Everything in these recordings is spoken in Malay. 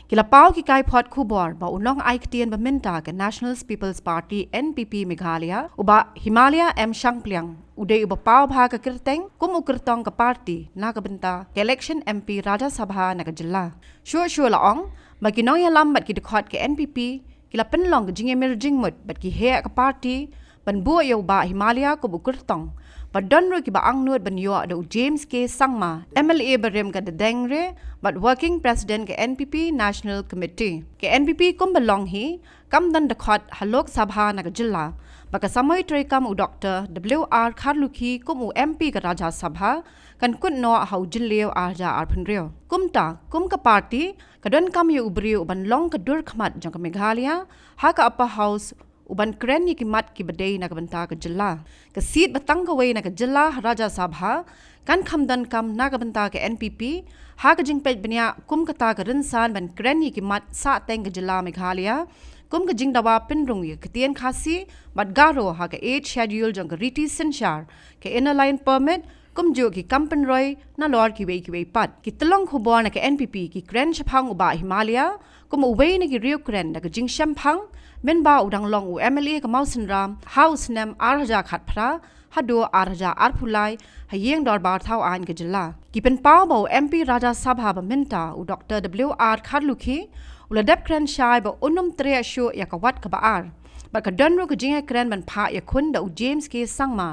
Kila pau ki kai pot kubor ba unong ai ktien ba minta ke National People's Party NPP Meghalaya uba Himalaya Shangpliang uday uba pau bha ka kirteng kum ukirtong ka party na ka benta ke Elekshon MP Rajya Sabha na ka jilla. Sure laong ba kinong ya lam bat ki dekhot ke NPP kila penlong ke jinge mir jingmut bat ki he ka party ban bu yo ba Himalaya kum ukirtong ba donro ki ba angnut ban yo do James K Sangma MLA barem ka dengre but working president ke NPP National Committee ke NPP kum belong hi kam dan dekhot halok sabha na ka jilla baka samai tre kam u Dr. WR Kharlukhi kum u MP ka Rajya Sabha kan kun no hau jilleu arja arphenreo kum ka party ka don kam yu ubriu ban long ka dur khmat jong ka Meghalaya ha ka upper house uban kren ni kimat ki badai na ka benta ka jilla ka seat batang ka wei na ka jilla Rajya Sabha kan khamdan kam na ka benta ka NPP ha ka jingpet benya kum ka ta ka rinsan ban kren ni kimat sa teng ka jilla Meghalaya kum ka jing dawa pinrung ye ktien khasi bat garo ha ka age schedule jong ka riti sinchar ke inner line permit kum jo ki kampen roy na lor ki wei pat ki tlong khubor na ka NPP ki kren chaphang uba Himalaya kum wei na ki riu kren na ka jing champhang men ba udang long u MLA ka Mausan Ram house nam arja khat phra hado arja arphulai hayeng dor bar thau an ka jilla ki pen pau bo MP Rajya Sabha ba minta u Dr. WR Kharlukhi ula dep kren shai ba unum tre sho ya ka wat ka ba ar ba ka donro ka jinga kren ban Phah Ïakhun da u James K Sangma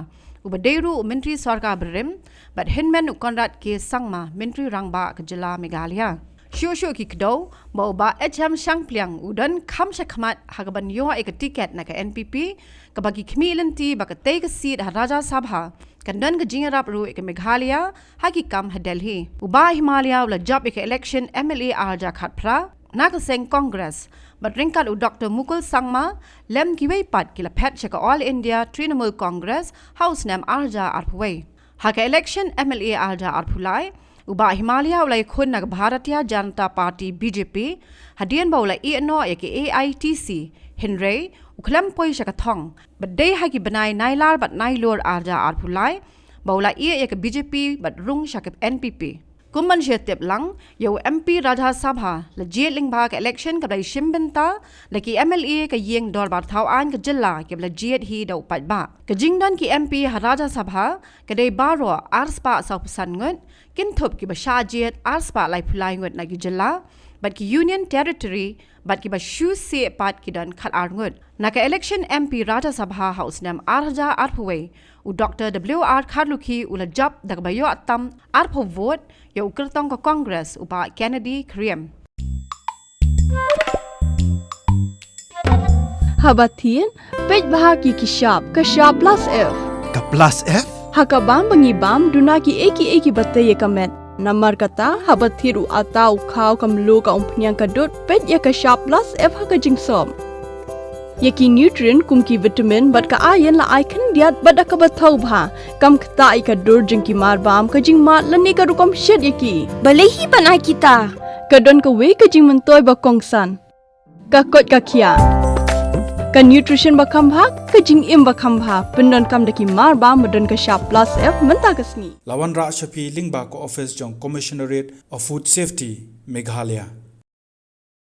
u ba deiru menteri sarkar berem but hinmen u Konrad K Sangma menteri rangba ka jilla Meghalaya Shu ki kdo ba ba Shangpliang u dan kham shakmat hagaban yo ek ticket na ka NPP ka bagi khmilenti ba ka te ka seat ha Rajya Sabha kan dan ka jinga rap ru ek Meghalaya ha ki kam ha Delhi u ba Himalaya ula job ek election MLA arja khat phra na ka seng Congress but ringkat u Dr. Mukul Sangma lem ki wei pat kila pet ka All India Trinamool Congress house nam arja arpwei ha ka election MLA arja arphulai uba Himalaya ulai khun na Bharatiya Janata Party BJP hadian ba ulai Ïano ya ke AITC Henry uklam poi shaka thong badai ha ki banai nailar bat nailor arja arphulai ba ulai ya ke BJP bat rung shaka NPP kumban shetep lang yo MP Rajya Sabha la jeling ba ka election ka dai shimbenta la ki MLA ka yeng dor bar thau an ka jilla ke la jet hi do pat ba ka jingdan ki MP Rajya Sabha ka dai baro arspa sau pesan ngut kin thop ki ba shajet arspa lai phulai ngut na ki jilla bat ki union territory bat ki ba shu se pat ki dan khat ar ngut na ka election MP Rajya Sabha house nam arja arpwe u Dr. WR Kharlukhi ula job dak ba yo atam arpho vote yo kertong ka Congress upa Kennedy Kriem Habatin pej bahagi kishap plus F ka plus F hakabam bangibam dunaki eki batay kamet namar kata habathiru atau khaw kamlo ka umpnyang kadot pej ya kishap plus F haka jingsom yaki nutrient kumki vitamin bat ka ayan la icon diat bat ka bathau bha kam khta ai ka dur jingki mar bam ka jing mat lani ka rukom shed yaki balehi banai kita ka don ka we ka jing mentoy ba kongsan ka kot ka khia ka nutrition ba khambha ka jing im ba khambha pendon kam daki mar bam modon ka sharp plus F menta kasni lawan ra shapi lingba ko office jong commissionerate of food safety Meghalaya